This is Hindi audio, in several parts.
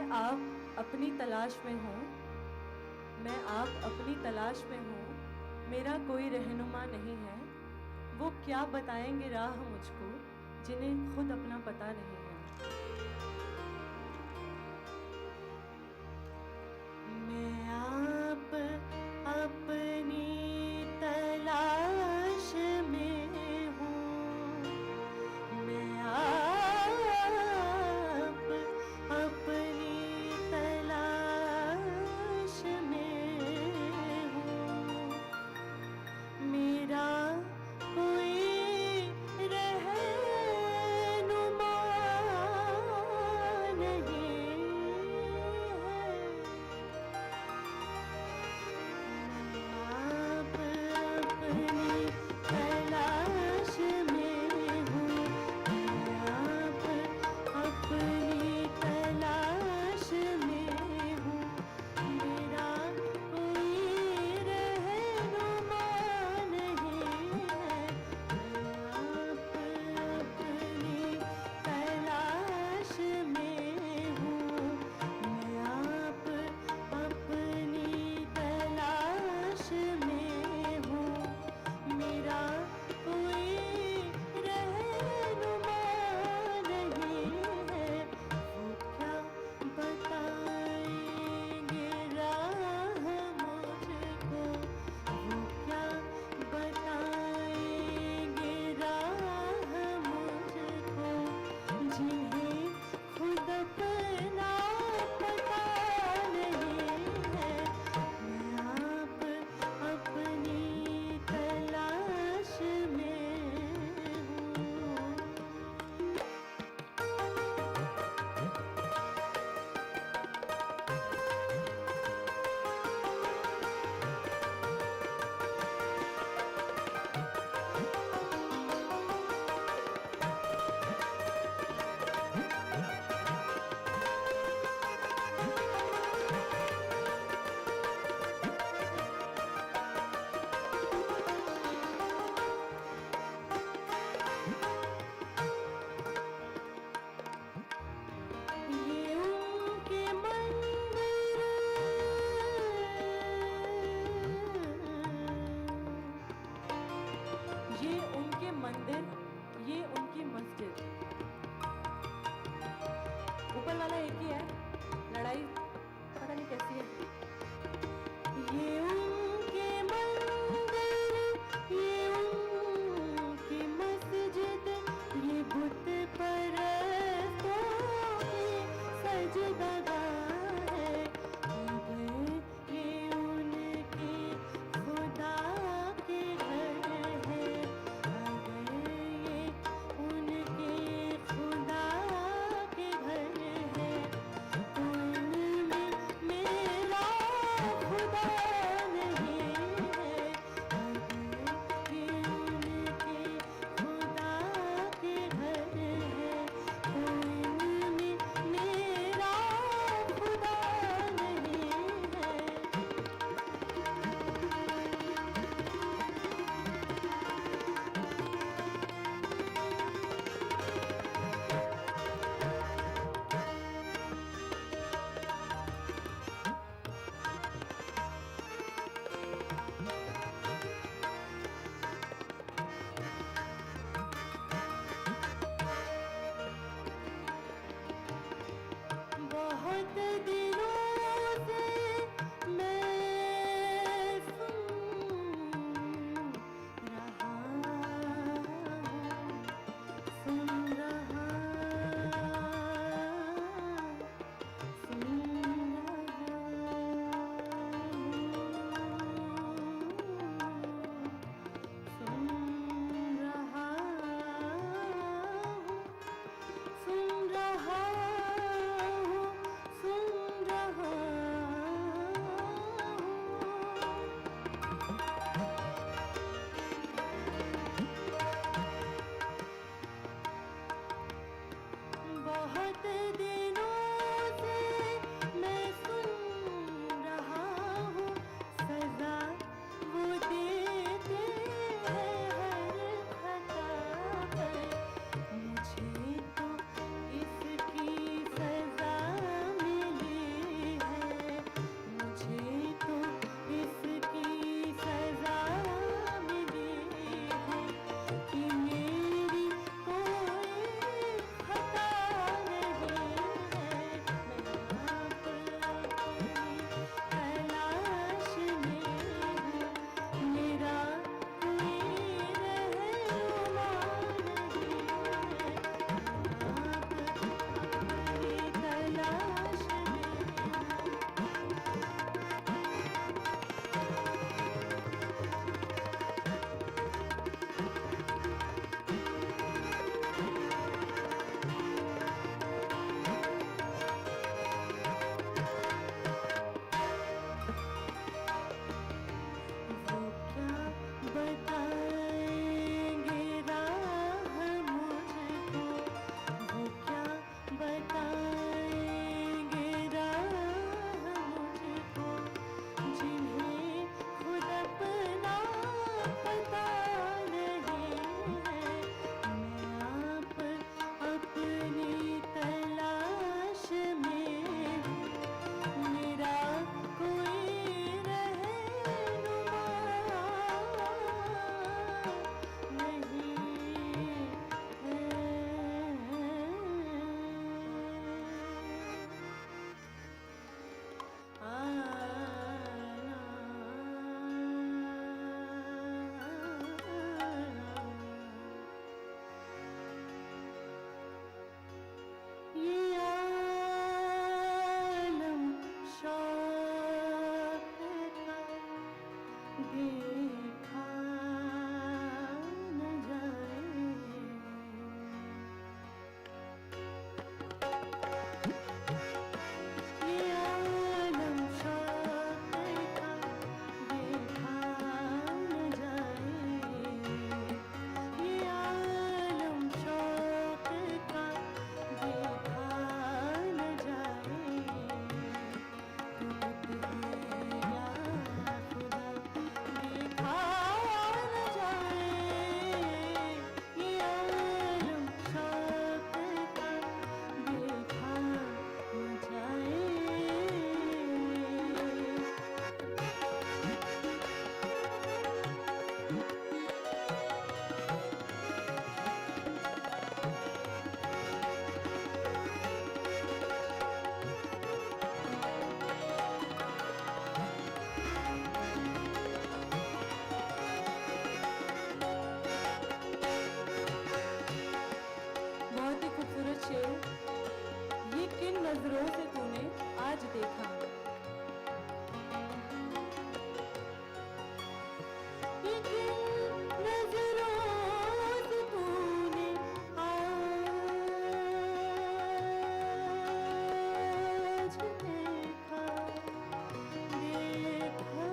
आप अपनी तलाश में हो, मैं आप अपनी तलाश में हूँ, मेरा कोई रहनुमा नहीं है। वो क्या बताएंगे राह मुझको, जिन्हें खुद अपना पता नहीं है। मैं आप अपनी तलाश में हूँ, मैं आप अपनी तलाश में हूँ। मेरा कोई रहनुमा नहीं है। आप अपनी तलाश में हूँ, आप अपनी तलाश में हूँ। मेरा कोई रहनुमा नहीं है। आप अपनी तलाश में हूँ, मैं आप अपनी तलाश में हूँ। मेरा कोई रहनुमा नहीं है। वो क्या बताएंगे राह मुझको, वो क्या बताएंगे राह मुझको, जिन्हें खुद अपना पता नहीं है। मैं आप अपनी तलाश में हूँ। ये उनके मंदिर, ये उनके मंदिर, ये उनकी मस्जिद। ऊपर वाला एक ही है, लड़ाई पता नहीं कैसी है। ये उनके मंदिर, ये उनकी मस्जिद, ये बुत परस्तों की सजदागाह है। अगर ये उनके खुदा के घर है, अगर ये उनके खुदा के घर है, तो इनमें मेरा खुदा किन नजरों से तूने आज देखा। ये किन नजरों से तूने आज देखा, देखा, देखा,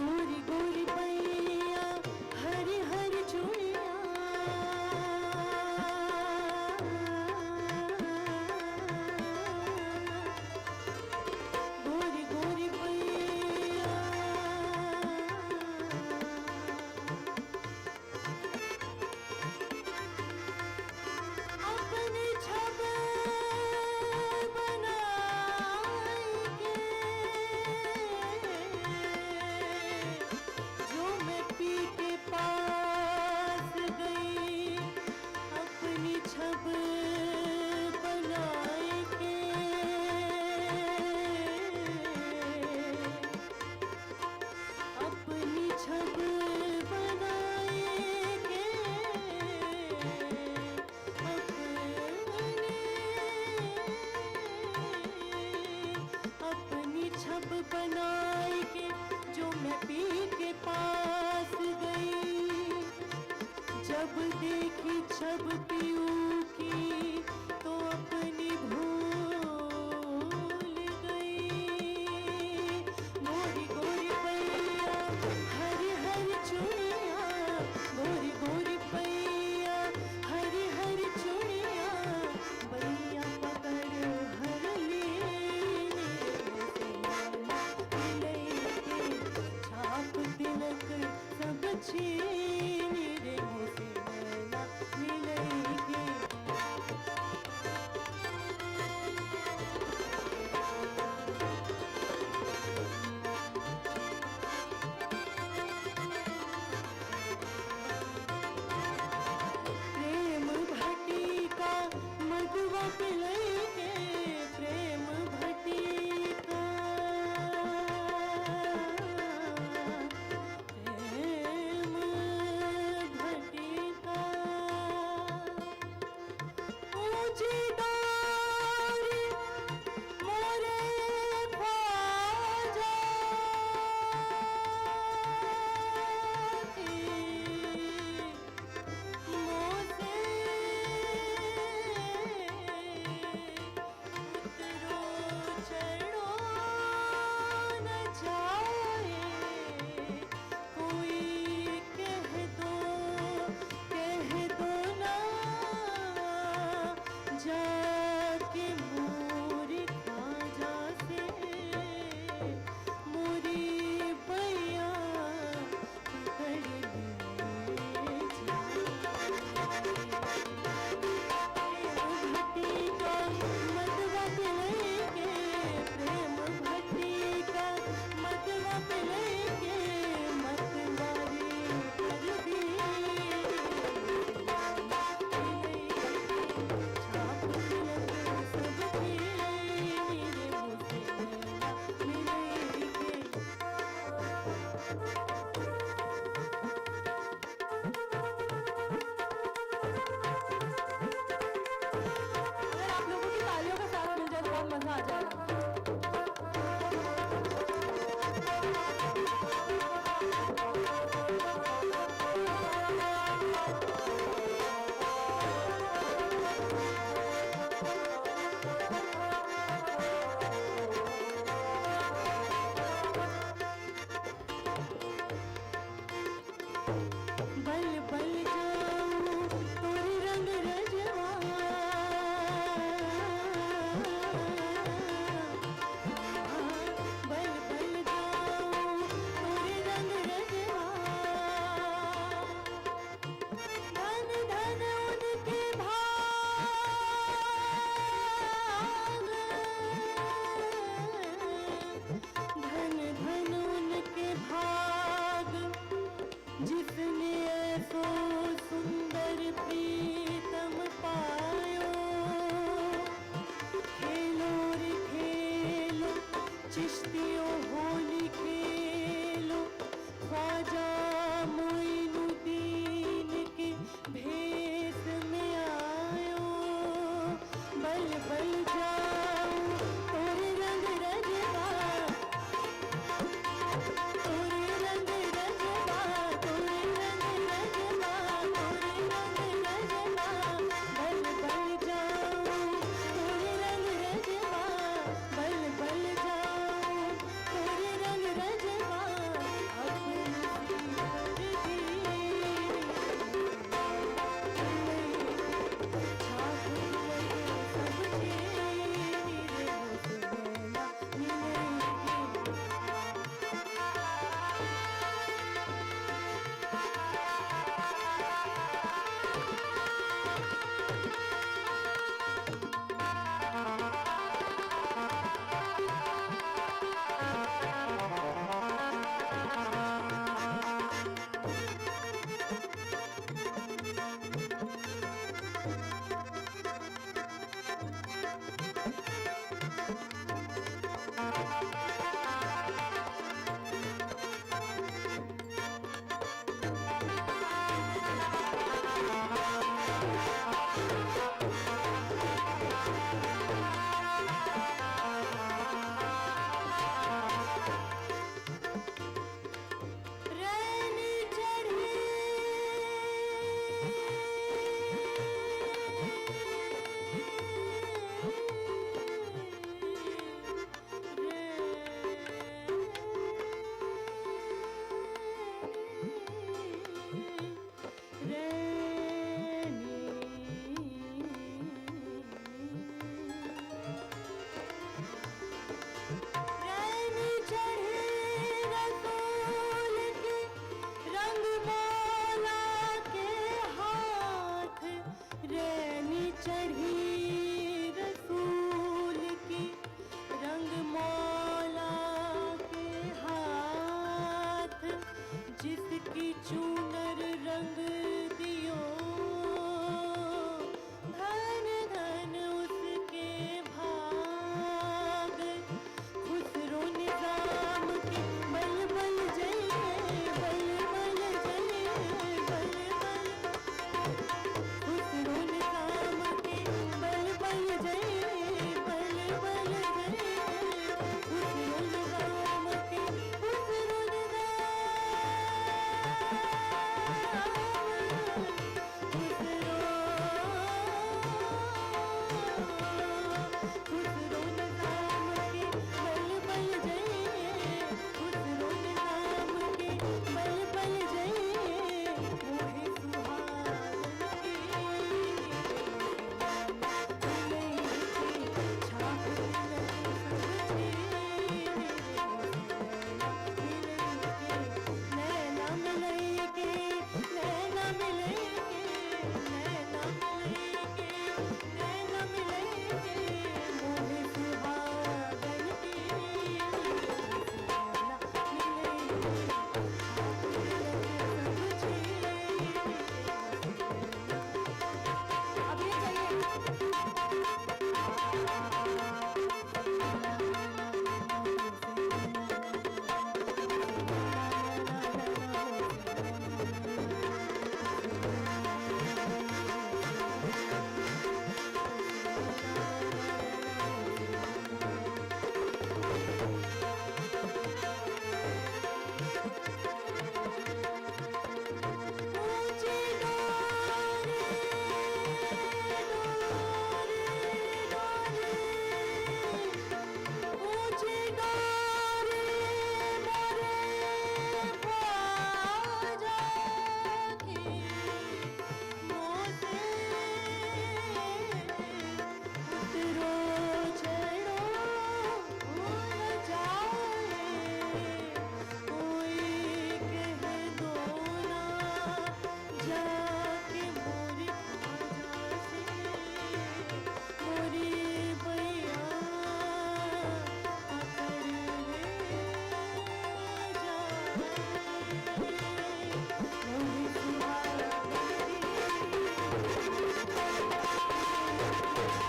गोरी गोरी पैया हरी हरी चूड़िया, गोरी गोरी पैया अपनी छब बनाएंगे, जो मैं पी के पास गई अपनी छब बनाएंगे, अपनी छब बनाएंगे, अपनी छब बनाएंगे, जो मैं पी के पास गई, जब देखी छब पीऊ की तो अपनी भूल गई, गोरी गोरी पैया हरी हरी चूड़िया, गोरी गोरी पैया हरी हरी चूड़िया, बैया पकड़ हर लेके छाप तिलक सब छीन रे मुझसे नैना मिलेंगे। प्रेम भटी का मधुआ पिलाएंगे, प्रेम भटी का, प्रेम भटी का, ऊंची डारी मोरे ख्वाजा की, मोसे उतरो चढ़ो न जाए, कोई कह दो ना, जाके मोरी ख्वाजा से मोरी बैया पकड़ ले जाए। प्रेम भटी का मधुआ पिलाएंगे, प्रेम भटी का मधुआ पिलाएंगे, मतवारी कर दी छाप तिलक सब छीन रे मुझसे नैना मिलेंगे। अगर आप लोगों की तालियों का साथ मिल जाए तो बहुत मजा आ जाएगा। बल बल जाऊं तोरी रंग रजवा,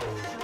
हाँ